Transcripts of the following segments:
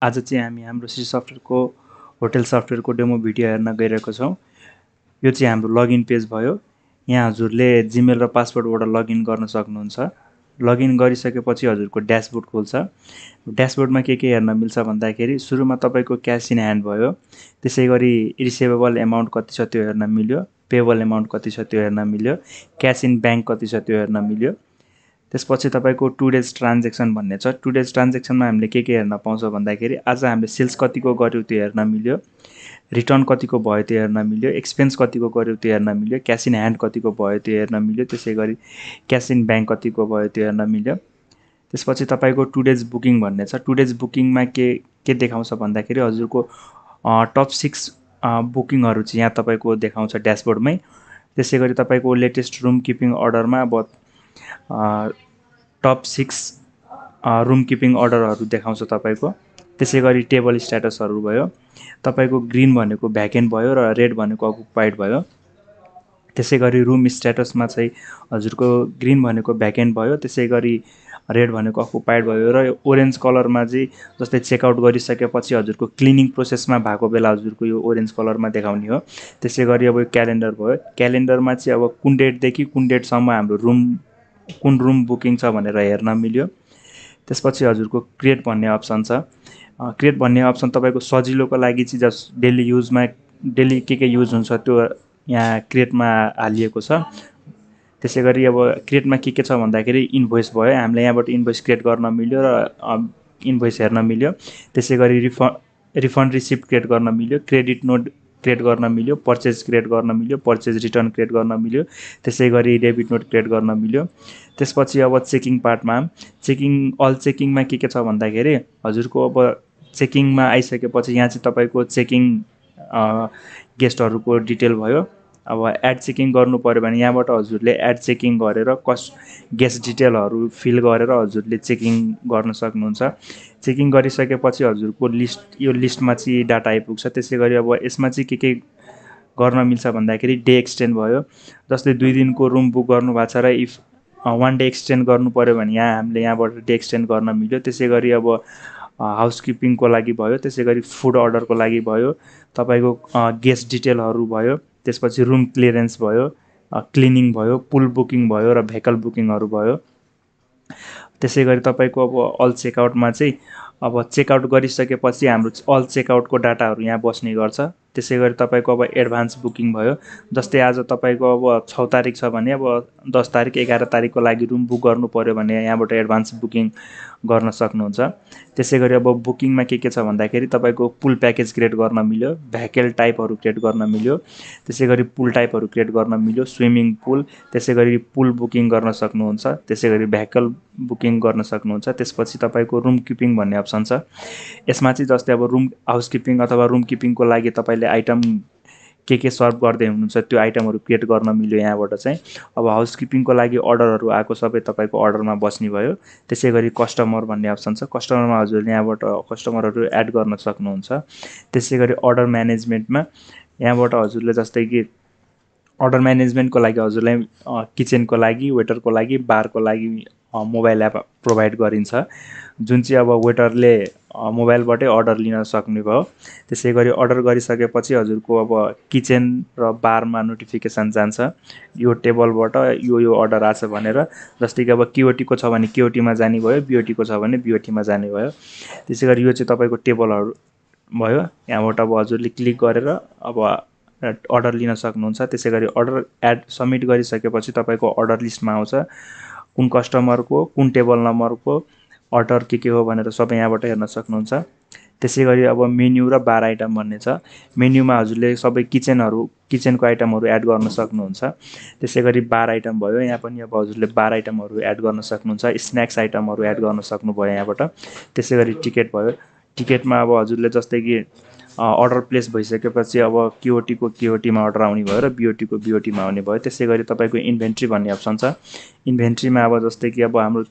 आज चाहिँ हामी हाम्रो श्री सफ्टवेयरको होटल सफ्टवेयरको डेमो भिडियो हेर्न गइरहेको छौँ। यो चाहिँ हाम्रो लगइन पेज भयो। यहाँ हजुरले जिमेल र पासवर्डबाट लगइन गर्न सक्नुहुन्छ। लगइन गरिसकेपछि हजुरको ड्यासबोर्ड खोल्छ। ड्यासबोर्डमा के हेर्न मिल्छ भन्दाखेरि सुरुमा तपाईँको क्यास इन ह्यान्ड भयो। त्यसै गरी रिसिभेबल एमाउन्ट कति छ त्यो हेर्न मिल्यो, पेएबल एमाउन्ट कति छ त्यो हेर्न मिल्यो, क्यास इन ब्याङ्क कति छ त्यो हेर्न मिल्यो। त्यसपछि तपाईँको 2 डेज ट्रान्जेक्सन भन्ने छ। 2 डेज ट्रान्जेक्सनमा हामीले के हेर्न पाउँछ भन्दाखेरि आज हामीले सेल्स कतिको गर्यो त्यो हेर्न मिल्यो, रिटर्न कतिको भयो त्यो हेर्न मिल्यो, एक्सपेन्स कतिको गर्यो त्यो हेर्न मिल्यो, क्यास इन ह्यान्ड कतिको भयो त्यो हेर्न मिल्यो, त्यसै गरी क्यास इन ब्याङ्क कतिको भयो त्यो हेर्न मिल्यो। त्यसपछि तपाईँको 2 डेज बुकिङ भन्ने छ। 2 डेज बुकिङमा के देखाउँछ भन्दाखेरि हजुरको टप 6 बुकिङहरू चाहिँ यहाँ तपाईँको देखाउँछ ड्यासबोर्डमै। त्यसै गरी तपाईँको लेटेस्ट रुम किपिङ अर्डरमा अब टप 6 रुम किपिङ अर्डरहरू देखाउँछ तपाईँको। त्यसै गरी टेबल स्ट्याटसहरू भयो। तपाईँको ग्रिन भनेको भ्याकेन्ट भयो र रेड भनेको अकुपाइड भयो। त्यसै गरी रुम स्ट्याटसमा चाहिँ हजुरको ग्रिन भनेको भ्याकेन्ट भयो, त्यसै गरी रेड भनेको अकुपाइड भयो र ओरेन्ज कलरमा चाहिँ जस्तै चेकआउट गरिसकेपछि हजुरको क्लिनिङ प्रोसेसमा भएको बेला हजुरको यो ओरेन्ज कलरमा देखाउने हो। त्यसै गरी अब यो क्यालेन्डर भयो। क्यालेन्डरमा चाहिँ अब कुन डेटदेखि कुन डेटसम्म हाम्रो कुन रुम बुकिङ छ भनेर हेर्न मिल्यो। त्यसपछि हजुरको क्रिएट भन्ने अप्सन छ। क्रिएट भन्ने अप्सन तपाईँको सजिलोको लागि चाहिँ डेली के युज हुन्छ त्यो यहाँ क्रिएटमा हालिएको छ। त्यसै गरी अब क्रिएटमा के छ भन्दाखेरि इन्भोइस भयो। हामीले यहाँबाट इन्भोइस क्रिएट गर्न मिल्यो र इन्भोइस हेर्न मिल्यो। त्यसै गरी रिफन्ड रिसिप्ट क्रिएट गर्न मिल्यो, क्रेडिट नोट क्रिएट गर्न मिल्यो, पर्चेज क्रिएट गर्न मिल्यो, पर्चेज रिटर्न क्रिएट गर्न मिल्यो, त्यसै गरी डेबिट नोट क्रिएट गर्न मिल्यो। त्यसपछि अब चेकिङ पार्टमा अल चेकिङमा के छ भन्दाखेरि हजुरको अब चेकिङमा आइसकेपछि यहाँ चाहिँ तपाईँको चेकिङ गेस्टहरूको डिटेल भयो। अब एड चेकिङ गर्नु पऱ्यो भने यहाँबाट हजुरले एड चेकिङ गरेर गेस्ट डिटेलहरू फिल गरेर हजुरले चेकिङ गर्न सक्नुहुन्छ। चेकिङ गरिसकेपछि हजुरको यो लिस्टमा चाहिँ डाटा आइपुग्छ। त्यसै गरी अब यसमा चाहिँ के गर्न मिल्छ भन्दाखेरि डे एक्सटेन्ड भयो। जस्तै 2 दिनको रुम बुक गर्नुभएको छ र इफ 1 डे एक्सटेन्ड गर्नु पऱ्यो भने हामीले यहाँबाट डे एक्सटेन्ड गर्न मिल्यो। त्यसै गरी अब हाउसकिपिङको लागि भयो, त्यसै गरी फुड अर्डरको लागि भयो, तपाईँको गेस्ट डिटेलहरू भयो, त्यसपछि रुम क्लियरेन्स भयो, क्लिनिङ भयो, पुल बुकिङ भयो र भेहिकल बुकिङहरू भयो। त्यसै गरी तपाईँको अब अल चेकआउटमा चाहिँ अब चेकआउट गरिसकेपछि हाम्रो अल चेकआउटको डाटाहरू यहाँ बस्ने गर्छ। त्यसै गरी तपाईँको अब एडभान्स बुकिङ भयो। जस्तै आज तपाईँको अब 6 तारिक छ भने अब 10 तारिक 11 तारिकको लागि रुम बुक गर्नु पऱ्यो भने यहाँबाट एडभान्स बुकिङ गर्न सक्नुहुन्छ। त्यसै गरी अब बुकिङमा के छ भन्दाखेरि तपाईँको पुल प्याकेज क्रिएट गर्न मिल्यो, भेहिकल टाइपहरू क्रिएट गर्न मिल्यो, त्यसै गरी पुल टाइपहरू क्रिएट गर्न मिल्यो, स्विमिङ पुल, त्यसै गरी पुल बुकिङ गर्न सक्नुहुन्छ, त्यसै गरी भेहिकल बुकिङ गर्न सक्नुहुन्छ। त्यसपछि तपाईँको रुम किपिङ भन्ने अप्सन छ। यसमा चाहिँ जस्तै अब रुम हाउसकिपिङ अथवा रुम किपिङको लागि तपाईँले आइटम के सर्भ गर्दै हुनुहुन्छ त्यो आइटमहरू क्रिएट गर्न मिल्यो यहाँबाट चाहिँ। अब हाउसकिपिङको लागि अर्डरहरू आएको सबै तपाईँको अर्डरमा बस्ने भयो। त्यसै गरी कस्टमर भन्ने अप्सन छ। कस्टमरमा हजुरले यहाँबाट कस्टमरहरू एड गर्न सक्नुहुन्छ। त्यसै गरी अर्डर म्यानेजमेन्टमा यहाँबाट हजुरले जस्तै कि अर्डर म्यानेजमेन्टको लागि हजुरलाई किचनको लागि, वेटरको लागि, बारको लागि मोबाइल एप प्रोभाइड गरिन्छ, जुन चाहिँ अब वेटरले मोबाइलबाटै अर्डर लिन सक्ने भयो। त्यसै गरी अर्डर गरिसकेपछि हजुरको अब किचन र बारमा नोटिफिकेसन जान्छ यो टेबलबाट यो अर्डर आछ भनेर। जस्तै कि अब केओटीको छ भने केओटीमा जाने भयो, बिओटीको छ भने बिओटीमा जाने भयो। त्यसै गरी यो चाहिँ तपाईँको टेबलहरू भयो। यहाँबाट अब हजुरले क्लिक गरेर अब अर्डर लिन सक्नुहुन्छ। त्यसै गरी अर्डर एड सबमिट गरिसकेपछि तपाईँको अर्डर लिस्टमा आउँछ कुन कस्टमरको कुन टेबल नम्बरको अर्डर के हो भनेर सबै यहाँबाट हेर्न सक्नुहुन्छ। त्यसै गरी अब मेन्यू र बार आइटम भन्ने छ। मेन्यूमा हजुरले सबै किचनको आइटमहरू एड गर्न सक्नुहुन्छ। त्यसै गरी बार आइटम भयो, यहाँ पनि अब हजुरले बार आइटमहरू एड गर्न सक्नुहुन्छ, स्न्याक्स आइटमहरू एड गर्न सक्नुभयो यहाँबाट। त्यसै गरी टिकट भयो। टिकटमा अब हजुरले जस्तै कि अर्डर प्लेस भइसकेपछि अब केओटीमा अर्डर आउने भयो र बिओटीको बिओटीमा आउने भयो। त्यसै गरी तपाईँको इन्भेन्ट्री भन्ने अप्सन छ। इन्भेन्ट्रीमा अब जस्तै कि अब हाम्रो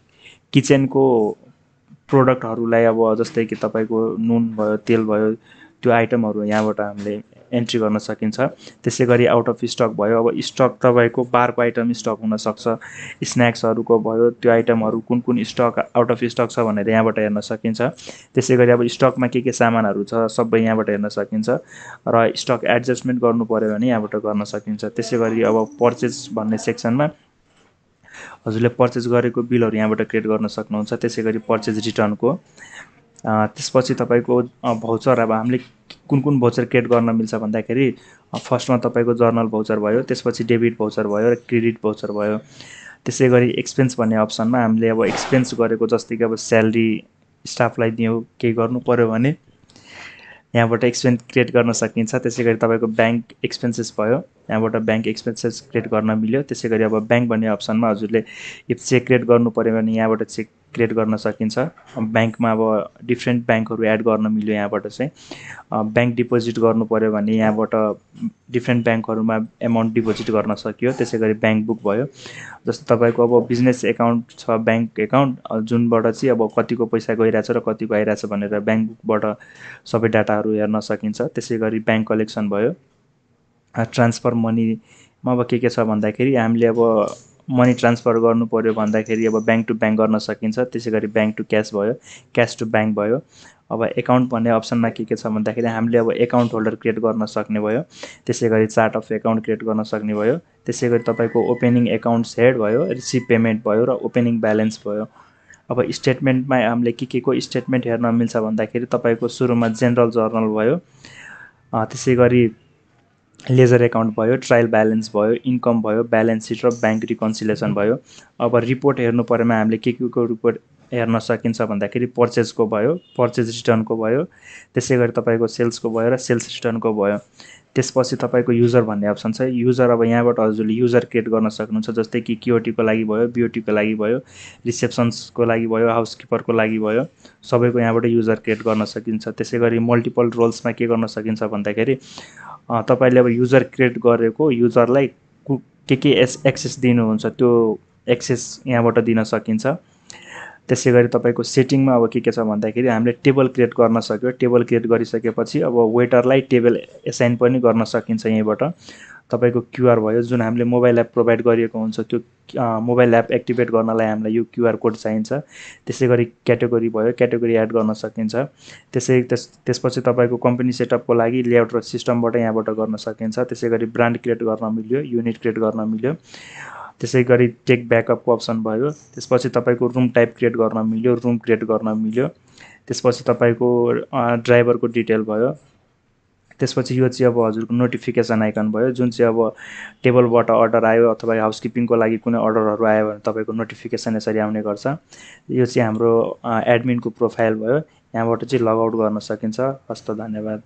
किचनको प्रोडक्टहरूलाई अब जस्तै कि तपाईँको नुन भयो, तेल भयो, त्यो आइटमहरू यहाँबाट हामीले एन्ट्री गर्न सकिन्छ। त्यसै गरी आउट अफ स्टक भयो, अब स्टक तपाईँको बारको आइटम स्टक हुनसक्छ, स्न्याक्सहरूको भयो, त्यो आइटमहरू कुन कुन स्टक आउट अफ स्टक छ भनेर यहाँबाट हेर्न सकिन्छ। त्यसै गरी अब स्टकमा के सामानहरू छ सबै यहाँबाट हेर्न सकिन्छ र स्टक एडजस्टमेन्ट गर्नु पऱ्यो भने यहाँबाट गर्न सकिन्छ। त्यसै गरी अब पर्चेज भन्ने सेक्सनमा हजुरले पर्चेज गरेको बिलहरू यहाँबाट क्रिएट गर्न सक्नुहुन्छ। त्यसै गरी पर्चेज रिटर्नको त्यसपछि तपाईँको भौचर, अब हामीले कुन कुन भौचर क्रिएट गर्न मिल्छ भन्दाखेरि फर्स्टमा तपाईँको जर्नल भौचर भयो, त्यसपछि डेबिट भौचर भयो र क्रेडिट भौचर भयो। त्यसै गरी एक्सपेन्स भन्ने अप्सनमा हामीले अब एक्सपेन्स गरेको जस्तै कि अब स्यालेरी स्टाफलाई दियौँ, केही गर्नु पऱ्यो भने यहाँबाट एक्सपेन्स क्रिएट गर्न सकिन्छ। त्यसै गरी तपाईँको ब्याङ्क एक्सपेन्सेस भयो, यहाँबाट ब्याङ्क एक्सपेन्सेस क्रिएट गर्न मिल्यो। त्यसै गरी अब ब्याङ्क भन्ने अप्सनमा हजुरले इफ चेक क्रिएट गर्नु पऱ्यो भने यहाँबाट चेक क्रिएट गर्न सकिन्छ। ब्याङ्कमा अब डिफ्रेन्ट ब्याङ्कहरू एड गर्न मिल्यो यहाँबाट चाहिँ। ब्याङ्क डिपोजिट गर्नु पऱ्यो भने यहाँबाट डिफ्रेन्ट ब्याङ्कहरूमा एमाउन्ट डिपोजिट गर्न सकियो। त्यसै गरी ब्याङ्क बुक भयो, जस्तो तपाईँको अब बिजनेस एकाउन्ट छ, ब्याङ्क एकाउन्ट जुनबाट चाहिँ अब कतिको पैसा गइरहेछ र कतिको आइरहेछ भनेर ब्याङ्क बुकबाट सबै डाटाहरू हेर्न सकिन्छ। त्यसै गरी ब्याङ्क कलेक्सन भयो। ट्रान्सफर मनीमा अब के छ भन्दाखेरि हामीले अब मनी ट्रान्सफर गर्नु पऱ्यो भन्दाखेरि अब ब्याङ्क टु ब्याङ्क गर्न सकिन्छ। त्यसै गरी ब्याङ्क टु क्यास भयो, क्यास टु ब्याङ्क भयो। अब एकाउन्ट भन्ने अप्सनमा के छ भन्दाखेरि हामीले अब एकाउन्ट होल्डर क्रिएट गर्न सक्ने भयो। त्यसै गरी चार्ट अफ एकाउन्ट क्रिएट गर्न सक्ने भयो। त्यसै गरी तपाईँको ओपनिङ एकाउन्ट्स हेड भयो, रिसिभ पेमेन्ट भयो र ओपनिङ ब्यालेन्स भयो। अब स्टेटमेन्टमा हामीले के को स्टेटमेन्ट हेर्न मिल्छ भन्दाखेरि तपाईँको सुरुमा जेनरल जर्नल भयो, त्यसै गरी लेजर एकाउन्ट भयो, ट्रायल ब्यालेन्स भयो, इन्कम भयो, ब्यालेन्स सिट र ब्याङ्क रिकन्सिलेसन भयो। अब रिपोर्ट हेर्नु परेमा हामीले के को रिपोर्ट हेर्न सकिन्छ भन्दाखेरि पर्चेजको भयो, पर्चेज रिटर्नको भयो, त्यसै गरी तपाईँको सेल्सको भयो र सेल्स रिटर्नको भयो। त्यसपछि तपाईँको युजर भन्ने अप्सन छ। युजर अब यहाँबाट हजुरले युजर क्रिएट गर्न सक्नुहुन्छ, जस्तै कि क्युओटीको लागि भयो, बिओटीको लागि भयो, रिसेप्सन्सको लागि भयो, हाउसकिपरको लागि भयो, सबैको यहाँबाट युजर क्रिएट गर्न सकिन्छ। त्यसै गरी मल्टिपल रोल्समा के गर्न सकिन्छ भन्दाखेरि तपाईँले अब युजर क्रिएट गरेको युजरलाई के एक्सेस दिनुहुन्छ त्यो एक्सेस यहाँबाट दिन सकिन्छ। त्यसै गरी तपाईँको सेटिङमा अब के छ भन्दाखेरि हामीले टेबल क्रिएट गर्न सक्यो। टेबल क्रिएट गरिसकेपछि अब वेटरलाई टेबल एसाइन पनि गर्न सकिन्छ यहीँबाट। तपाईँको क्युआर भयो, जुन हामीले मोबाइल एप प्रोभाइड गरिएको हुन्छ त्यो मोबाइल एप एक्टिभेट गर्नलाई हामीलाई यो क्युआर कोड चाहिन्छ। त्यसै गरी क्याटेगोरी भयो, क्याटेगोरी एड गर्न सकिन्छ। त्यसपछि तपाईँको कम्पनी सेटअपको लागि लेआउट र सिस्टमबाट यहाँबाट गर्न सकिन्छ। त्यसै गरी ब्रान्ड क्रिएट गर्न मिल्यो, युनिट क्रिएट गर्न मिल्यो। त्यसै गरी टेक ब्याकअपको अप्सन भयो। त्यसपछि तपाईँको रुम टाइप क्रिएट गर्न मिल्यो, रुम क्रिएट गर्न मिल्यो। त्यसपछि तपाईँको ड्राइभरको डिटेल भयो। त्यसपछि यो चाहिँ अब हजुरको नोटिफिकेसन आइकन भयो, जुन चाहिँ अब टेबलबाट अर्डर आयो अथवा हाउसकिपिङको लागि कुनै अर्डरहरू आयो भने तपाईँको नोटिफिकेसन यसरी आउने गर्छ। यो चाहिँ हाम्रो एडमिनको प्रोफाइल भयो, यहाँबाट चाहिँ लगआउट गर्न सकिन्छ। हस्त, धन्यवाद।